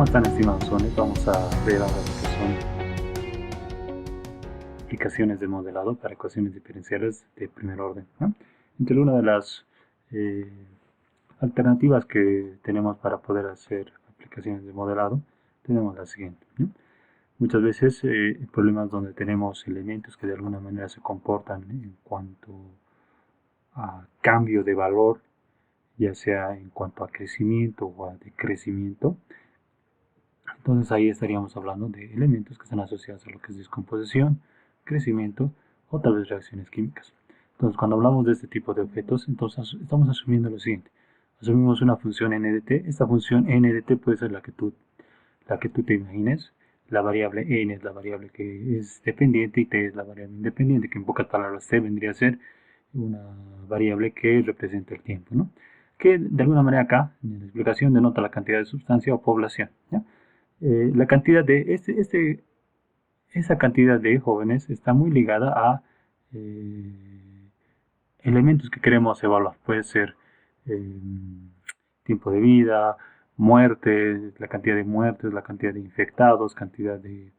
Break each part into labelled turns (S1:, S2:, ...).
S1: ¿Cómo están, estimados sones? Vamos a ver ahora lo que son aplicaciones de modelado para ecuaciones diferenciales de primer orden, ¿no? Entre una de las eh, alternativas que tenemos para poder hacer aplicaciones de modelado, tenemos la siguiente, ¿no? Muchas veces problemas donde tenemos elementos que de alguna manera se comportan en cuanto a cambio de valor, ya sea en cuanto a crecimiento o a decrecimiento. Entonces ahí estaríamos hablando de elementos que están asociados a lo que es descomposición, crecimiento o tal vez reacciones químicas. Entonces cuando hablamos de este tipo de objetos, entonces estamos asumiendo lo siguiente. Asumimos una función n de t. Esta función n de t puede ser la que tú te imagines. La variable n es la variable que es dependiente y t es la variable independiente, que en pocas palabras t vendría a ser una variable que representa el tiempo, ¿no? Que de alguna manera acá, en la explicación, denota la cantidad de sustancia o población, ¿ya? La cantidad de esa cantidad de jóvenes está muy ligada a elementos que queremos evaluar. Puede ser eh, tiempo de vida, muerte, la cantidad de muertes, la cantidad de infectados, cantidad de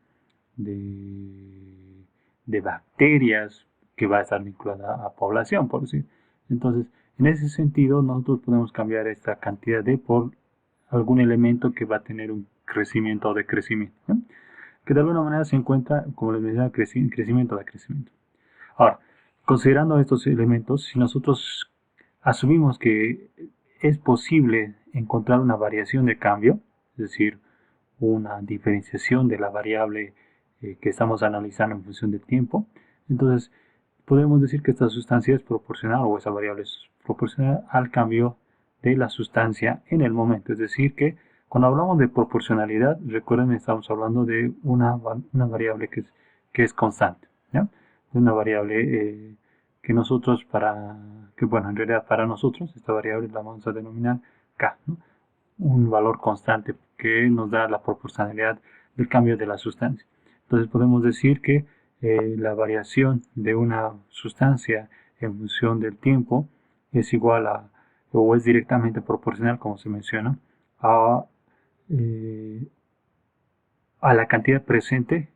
S1: bacterias que va a estar vinculada a población, por decir. Entonces, en ese sentido, nosotros podemos cambiar esta cantidad de por algún elemento que va a tener un crecimiento o decrecimiento, ¿no? Que de alguna manera se encuentra, como les decía, crecimiento o decrecimiento. Ahora, considerando estos elementos, si nosotros asumimos que es posible encontrar una variación de cambio, es decir, una diferenciación de la variable que estamos analizando en función del tiempo, entonces podemos decir que esta sustancia es proporcional o esa variable es proporcional al cambio de la sustancia en el momento. Es decir, que cuando hablamos de proporcionalidad, recuerden que estamos hablando de una variable que es constante, ¿ya? Una variable que nosotros bueno, en realidad para nosotros esta variable la vamos a denominar K, ¿no? Un valor constante que nos da la proporcionalidad del cambio de la sustancia. Entonces podemos decir que la variación de una sustancia en función del tiempo es igual o es directamente proporcional, como se menciona, a, eh, a la cantidad presente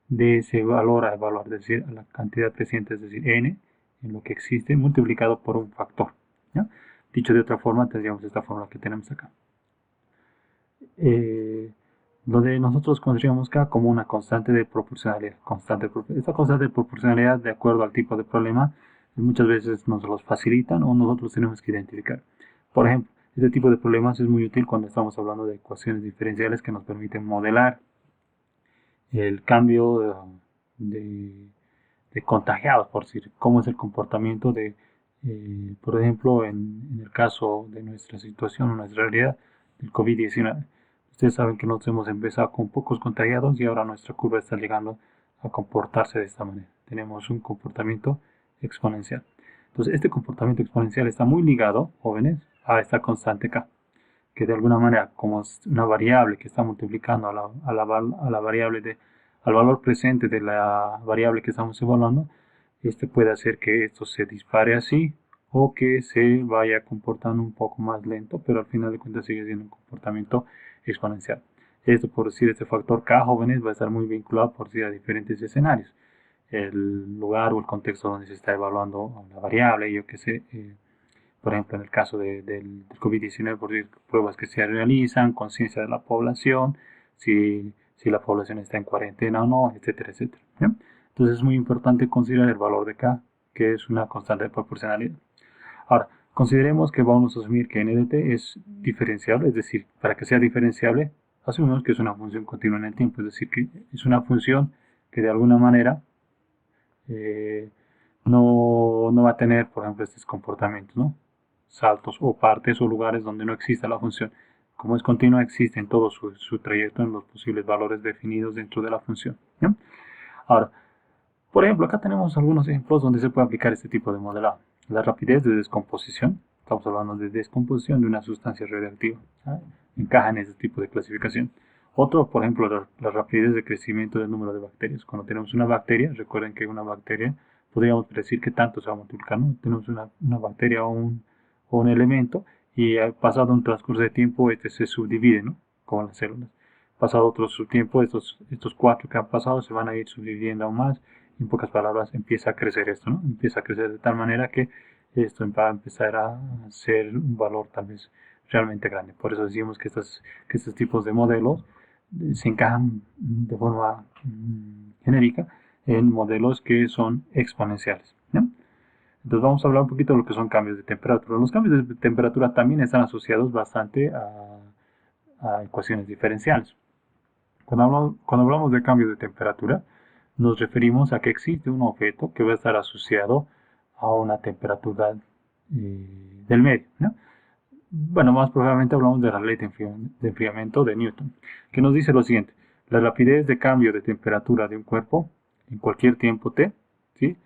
S1: de ese valor a evaluar, es decir, a la cantidad presente, es decir, n, en lo que existe, multiplicado por un factor, ¿ya? Dicho de otra forma, tendríamos esta fórmula que tenemos acá. Donde nosotros consideramos K como una constante de proporcionalidad. Esta constante de proporcionalidad, de acuerdo al tipo de problema, muchas veces nos los facilitan o nosotros tenemos que identificar. Por ejemplo, este tipo de problemas es muy útil cuando estamos hablando de ecuaciones diferenciales que nos permiten modelar el cambio de contagiados, por decir, cómo es el comportamiento por ejemplo, en el caso de nuestra situación o nuestra realidad del COVID-19. Ustedes saben que nosotros hemos empezado con pocos contagiados y ahora nuestra curva está llegando a comportarse de esta manera. Tenemos un comportamiento exponencial. Entonces, este comportamiento exponencial está muy ligado, jóvenes, a esta constante K, que de alguna manera, como es una variable que está multiplicando a la variable al valor presente de la variable que estamos evaluando, este puede hacer que esto se dispare así o que se vaya comportando un poco más lento, pero al final de cuentas sigue siendo un comportamiento exponencial. Esto, por decir, este factor K, jóvenes, va a estar muy vinculado por decir a diferentes escenarios. El lugar o el contexto donde se está evaluando la variable, yo que sé, por ejemplo, en el caso del COVID-19, por decir, pruebas que se realizan, conciencia de la población, si la población está en cuarentena o no, etcétera, etcétera, ¿ya? Entonces es muy importante considerar el valor de K, que es una constante de proporcionalidad. Ahora, consideremos que vamos a asumir que n de t es diferenciable, es decir, para que sea diferenciable, asumimos que es una función continua en el tiempo, es decir, que es una función que de alguna manera no va a tener, por ejemplo, estos comportamientos, ¿no? Saltos o partes o lugares donde no exista la función. Como es continua, existe en todo su trayecto en los posibles valores definidos dentro de la función, ¿no? Ahora, por ejemplo, acá tenemos algunos ejemplos donde se puede aplicar este tipo de modelado. La rapidez de descomposición, estamos hablando de descomposición de una sustancia radioactiva, ¿sí? Encaja en ese tipo de clasificación. Otro, por ejemplo, la rapidez de crecimiento del número de bacterias. Cuando tenemos una bacteria, recuerden que una bacteria podríamos predecir que tanto se va a multiplicar, ¿no? Tenemos una bacteria o un elemento y pasado un transcurso de tiempo este se subdivide, ¿no? como las células. Pasado otro su tiempo, estos 4 que han pasado se van a ir subdividiendo aún más. En pocas palabras, empieza a crecer esto, ¿no? Empieza a crecer de tal manera que esto va a empezar a ser un valor tal vez realmente grande. Por eso decimos que estos tipos de modelos se encajan de forma genérica en modelos que son exponenciales, ¿no? Entonces vamos a hablar un poquito de lo que son cambios de temperatura. Los cambios de temperatura también están asociados bastante a ecuaciones diferenciales. Cuando hablamos de cambios de temperatura, nos referimos a que existe un objeto que va a estar asociado a una temperatura del medio, ¿no? Bueno, más probablemente hablamos de la ley de enfriamiento de Newton, que nos dice lo siguiente: la rapidez de cambio de temperatura de un cuerpo en cualquier tiempo t, ¿sí?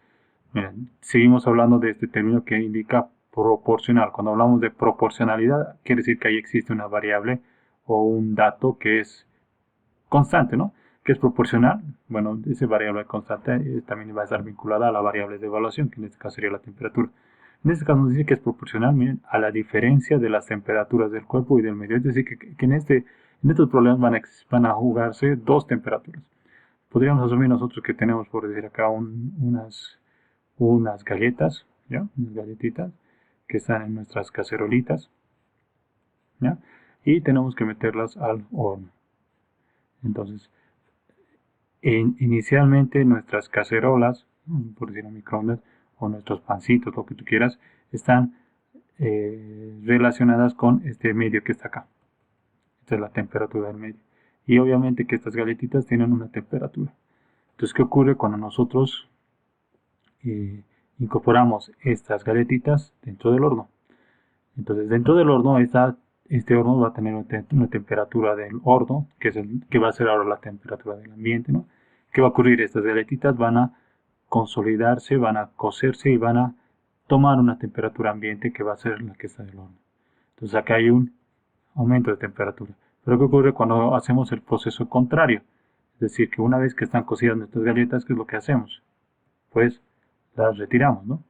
S1: Miren, seguimos hablando de este término que indica proporcional. Cuando hablamos de proporcionalidad, quiere decir que ahí existe una variable o un dato que es constante, ¿no? Que es proporcional. Bueno, esa variable constante también va a estar vinculada a la variable de evaluación, que en este caso sería la temperatura. En este caso nos dice que es proporcional, miren, a la diferencia de las temperaturas del cuerpo y del medio. Es decir, que en estos problemas van a jugarse dos temperaturas. Podríamos asumir nosotros que tenemos, por decir acá, unas galletas, ¿ya? Unas galletitas que están en nuestras cacerolitas, ¿ya? Y tenemos que meterlas al horno. Entonces, inicialmente nuestras cacerolas, por decir a microondas, o nuestros pancitos, lo que tú quieras, están relacionadas con este medio que está acá. Esta es la temperatura del medio. Y obviamente que estas galletitas tienen una temperatura. Entonces, ¿qué ocurre cuando nosotros incorporamos estas galletitas dentro del horno? Entonces, dentro del horno, este horno va a tener una temperatura del horno, que va a ser ahora la temperatura del ambiente, ¿no? ¿Qué va a ocurrir? Estas galletitas van a consolidarse, van a cocerse y van a tomar una temperatura ambiente que va a ser la que está del horno. Entonces, acá hay un aumento de temperatura. Pero ¿qué ocurre cuando hacemos el proceso contrario? Es decir, que una vez que están cocidas nuestras galletas, ¿qué es lo que hacemos? Pues las retiramos, ¿no?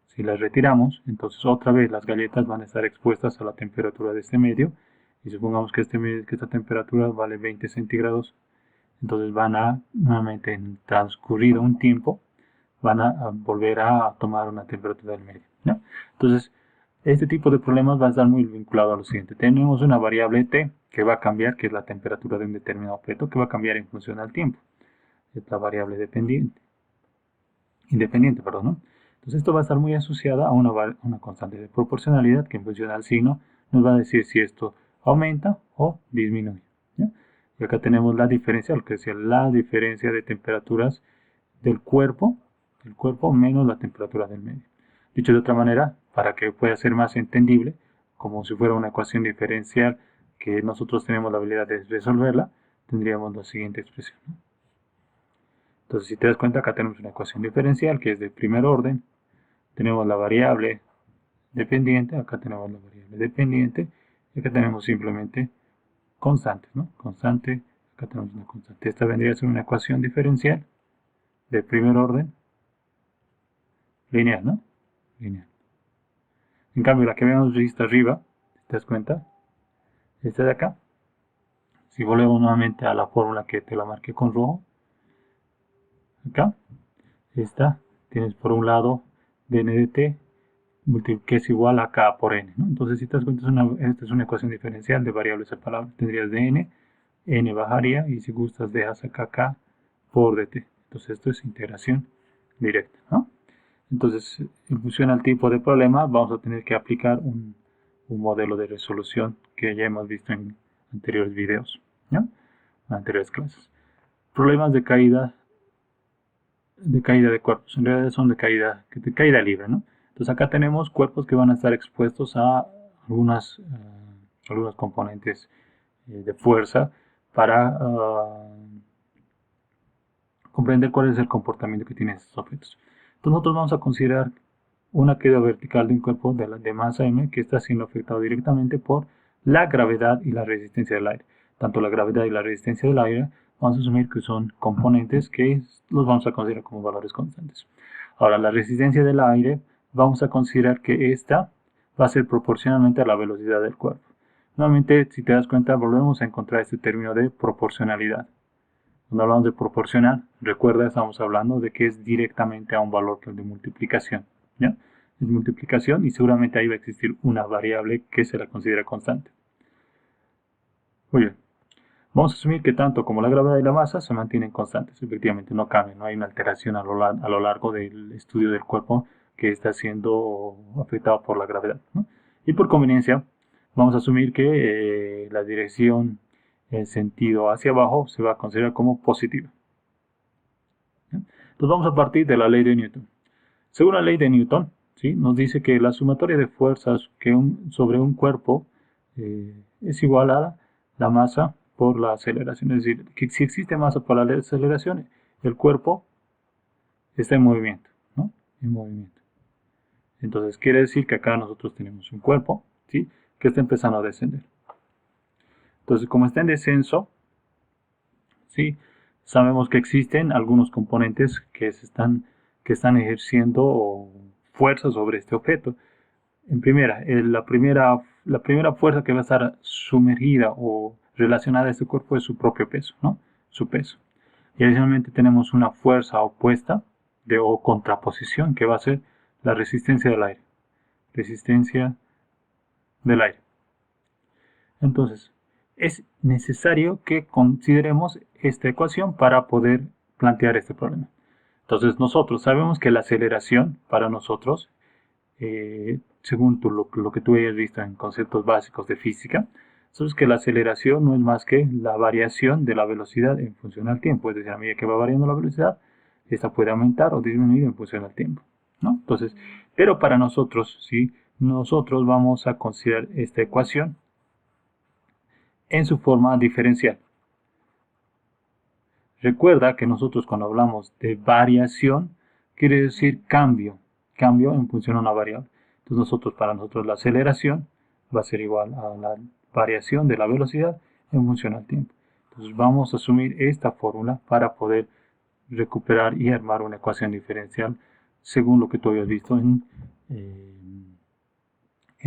S1: Si las retiramos, entonces otra vez las galletas van a estar expuestas a la temperatura de este medio. Y supongamos que esta temperatura vale 20 centígrados. Entonces van a, nuevamente, en transcurrido un tiempo, van a volver a tomar una temperatura del medio, ¿no? Entonces, este tipo de problemas va a estar muy vinculado a lo siguiente. Tenemos una variable t que va a cambiar, que es la temperatura de un determinado objeto, que va a cambiar en función al tiempo. Es la variable independiente, perdón, ¿no? Entonces esto va a estar muy asociada a una constante de proporcionalidad que en función al signo nos va a decir si esto aumenta o disminuye, ¿ya? Y acá tenemos la diferencia, lo que decía, la diferencia de temperaturas del cuerpo menos la temperatura del medio. Dicho de otra manera, para que pueda ser más entendible, como si fuera una ecuación diferencial que nosotros tenemos la habilidad de resolverla, tendríamos la siguiente expresión, ¿no? Entonces, si te das cuenta, acá tenemos una ecuación diferencial que es de primer orden. Tenemos la variable dependiente, acá tenemos la variable dependiente, y acá tenemos simplemente constantes, ¿no? Constante, acá tenemos una constante. Esta vendría a ser una ecuación diferencial de primer orden, lineal, ¿no? Lineal. En cambio, la que habíamos visto arriba, ¿te das cuenta? Esta de acá. Si volvemos nuevamente a la fórmula que te la marqué con rojo, acá, esta, tienes por un lado dn de t, que es igual a k por n, ¿no? Entonces, si te das cuenta, esta es una ecuación diferencial de variables separables. Tendrías dn, n bajaría, y si gustas dejas acá k por dt. Entonces, esto es integración directa, ¿no? Entonces, en función al tipo de problema, vamos a tener que aplicar un modelo de resolución que ya hemos visto en anteriores videos, ¿no? En anteriores clases. Problemas de caída de cuerpos. En realidad son de caída libre, ¿no? Entonces acá tenemos cuerpos que van a estar expuestos a algunos componentes de fuerza para comprender cuál es el comportamiento que tienen estos objetos. Entonces nosotros vamos a considerar una caída vertical de un cuerpo de masa m que está siendo afectado directamente por la gravedad y la resistencia del aire. Tanto la gravedad y la resistencia del aire vamos a asumir que son componentes que los vamos a considerar como valores constantes. Ahora, la resistencia del aire, vamos a considerar que esta va a ser proporcionalmente a la velocidad del cuerpo. Nuevamente, si te das cuenta, volvemos a encontrar este término de proporcionalidad. Cuando hablamos de proporcional, recuerda, estamos hablando de que es directamente a un valor que el de multiplicación, ¿ya? Es multiplicación y seguramente ahí va a existir una variable que se la considera constante. Muy bien. Vamos a asumir que tanto como la gravedad y la masa se mantienen constantes, efectivamente no cambian, no hay una alteración a lo largo del estudio del cuerpo que está siendo afectado por la gravedad, ¿no? Y por conveniencia, vamos a asumir que la dirección en sentido hacia abajo se va a considerar como positiva. ¿Ya? Entonces vamos a partir de la ley de Newton. Según la ley de Newton, ¿sí?, nos dice que la sumatoria de fuerzas sobre un cuerpo es igual a la masa por la aceleración. Es decir, que si existe masa por la aceleración, el cuerpo está en movimiento, ¿no? En movimiento. Entonces quiere decir que acá nosotros tenemos un cuerpo, ¿sí?, que está empezando a descender. Entonces, como está en descenso, ¿sí?, sabemos que existen algunos componentes que están ejerciendo fuerza sobre este objeto. La primera fuerza que va a estar sumergida o relacionada a este cuerpo es su propio peso, ¿no? Su peso. Y adicionalmente tenemos una fuerza opuesta o contraposición que va a ser la resistencia del aire. Resistencia del aire. Entonces, es necesario que consideremos esta ecuación para poder plantear este problema. Entonces, nosotros sabemos que la aceleración para nosotros, según lo que tú hayas visto en conceptos básicos de física, sabes que la aceleración no es más que la variación de la velocidad en función al tiempo. Es decir, a medida que va variando la velocidad, esta puede aumentar o disminuir en función al tiempo, ¿no? Entonces, pero para nosotros, ¿sí?, nosotros vamos a considerar esta ecuación en su forma diferencial. Recuerda que nosotros cuando hablamos de variación, quiere decir cambio en función a una variable. Entonces para nosotros la aceleración va a ser igual a la variación de la velocidad en función al tiempo. Entonces vamos a asumir esta fórmula para poder recuperar y armar una ecuación diferencial según lo que tú habías visto en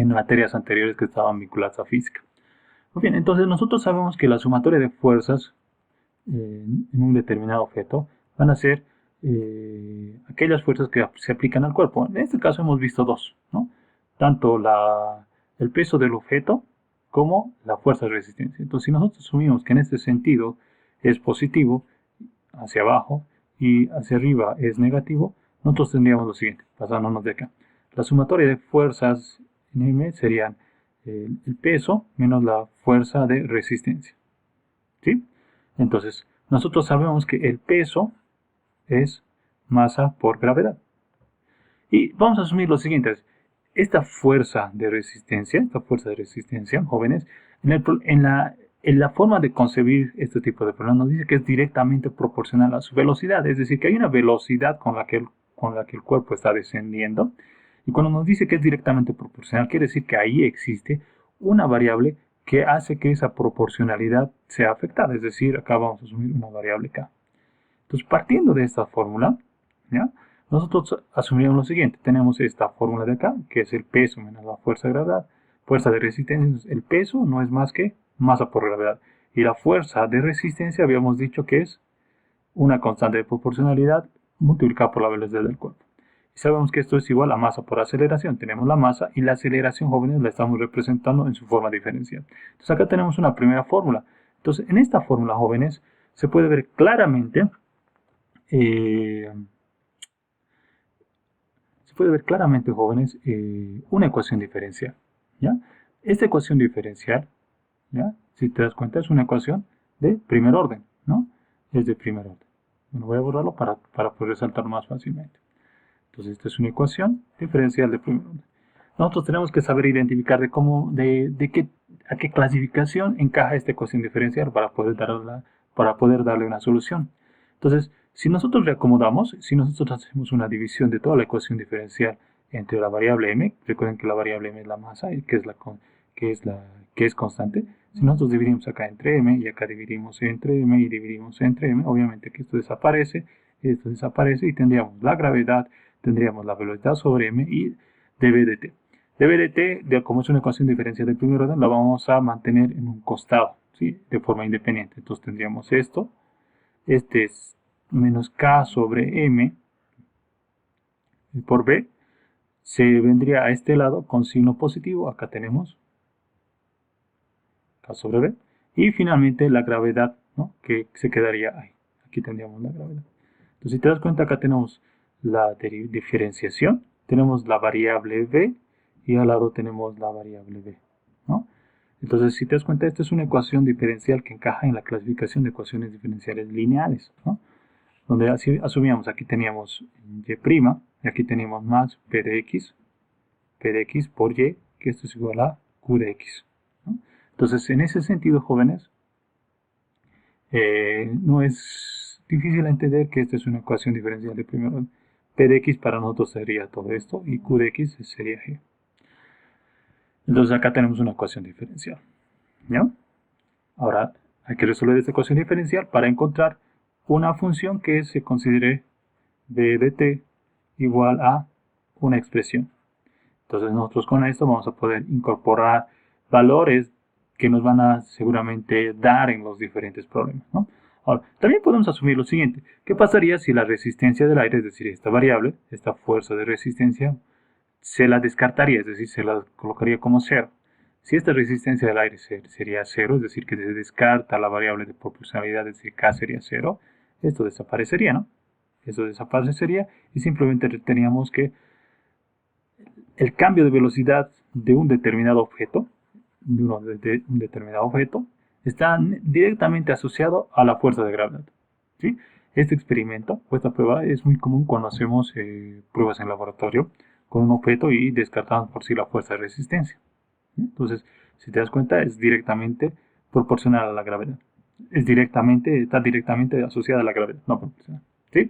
S1: materias anteriores que estaban vinculadas a física. Muy bien, entonces nosotros sabemos que la sumatoria de fuerzas en un determinado objeto van a ser aquellas fuerzas que se aplican al cuerpo. En este caso hemos visto dos, ¿no? Tanto el peso del objeto como la fuerza de resistencia. Entonces, si nosotros asumimos que en este sentido es positivo hacia abajo y hacia arriba es negativo, nosotros tendríamos lo siguiente, pasándonos de acá. La sumatoria de fuerzas en M serían el peso menos la fuerza de resistencia, ¿sí? Entonces, nosotros sabemos que el peso es masa por gravedad. Y vamos a asumir lo siguiente. Esta fuerza de resistencia, jóvenes, en la forma de concebir este tipo de problemas nos dice que es directamente proporcional a su velocidad. Es decir, que hay una velocidad con la que el cuerpo está descendiendo. Y cuando nos dice que es directamente proporcional, quiere decir que ahí existe una variable que hace que esa proporcionalidad sea afectada. Es decir, acá vamos a asumir una variable k. Entonces, partiendo de esta fórmula, ¿ya?, nosotros asumimos lo siguiente. Tenemos esta fórmula de acá, que es el peso menos la fuerza de gravedad, fuerza de resistencia. Entonces, el peso no es más que masa por gravedad. Y la fuerza de resistencia habíamos dicho que es una constante de proporcionalidad multiplicada por la velocidad del cuerpo. Y sabemos que esto es igual a masa por aceleración. Tenemos la masa y la aceleración, jóvenes, la estamos representando en su forma diferencial. Entonces acá tenemos una primera fórmula. Entonces en esta fórmula, jóvenes, se puede ver claramente jóvenes, una ecuación diferencial, ¿ya? Esta ecuación diferencial, ¿ya?, si te das cuenta, es una ecuación de primer orden, ¿no? Es de primer orden. Bueno, voy a borrarlo para poder resaltar más fácilmente. Entonces, esta es una ecuación diferencial de primer orden. Nosotros tenemos que saber identificar a qué clasificación encaja esta ecuación diferencial para poder darle una solución. Entonces, si nosotros reacomodamos, si nosotros hacemos una división de toda la ecuación diferencial entre la variable m, recuerden que la variable m es la masa, que es constante. Si nosotros dividimos acá entre m y acá dividimos entre m y dividimos entre m, obviamente que esto desaparece y tendríamos la gravedad, tendríamos la velocidad sobre m y dv dt. dB de t, como es una ecuación diferencial de primer orden, la vamos a mantener en un costado, ¿sí? De forma independiente. Entonces tendríamos esto. Este es menos k sobre m por b. Se vendría a este lado con signo positivo. Acá tenemos k sobre b. Y finalmente la gravedad, ¿no? Que se quedaría ahí. Aquí tendríamos la gravedad. Entonces, si te das cuenta, acá tenemos la diferenciación. Tenemos la variable b y al lado tenemos la variable b, ¿no? Entonces, si te das cuenta, esta es una ecuación diferencial que encaja en la clasificación de ecuaciones diferenciales lineales, ¿no? Donde así asumíamos, aquí teníamos y', y aquí teníamos más p de x por y, que esto es igual a q de x, ¿no? Entonces, en ese sentido, jóvenes, no es difícil entender que esta es una ecuación diferencial de primer orden. P de x para nosotros sería todo esto y q de x sería g. Entonces acá tenemos una ecuación diferencial, ¿ya? Ahora hay que resolver esta ecuación diferencial para encontrar una función que se considere b de t igual a una expresión. Entonces nosotros con esto vamos a poder incorporar valores que nos van a seguramente dar en los diferentes problemas, ¿no? Ahora, también podemos asumir lo siguiente. ¿Qué pasaría si la resistencia del aire, es decir, esta variable, esta fuerza de resistencia, se la descartaría, es decir, se la colocaría como cero? Si esta resistencia del aire sería cero, es decir, que se descarta la variable de proporcionalidad, es decir, K sería cero, esto desaparecería, ¿no? Esto desaparecería y simplemente teníamos que el cambio de velocidad de un determinado objeto, está directamente asociado a la fuerza de gravedad, ¿sí? Este experimento o esta prueba es muy común cuando hacemos pruebas en laboratorio con un objeto y descartamos por sí la fuerza de resistencia. ¿Sí? Entonces, si te das cuenta, es directamente proporcional a la gravedad. Está directamente asociada a la gravedad, no proporcional, ¿sí?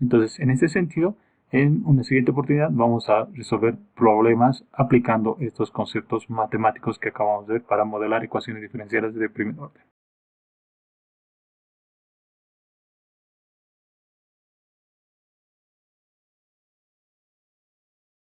S1: Entonces, en ese sentido, en una siguiente oportunidad vamos a resolver problemas aplicando estos conceptos matemáticos que acabamos de ver para modelar ecuaciones diferenciales de primer orden.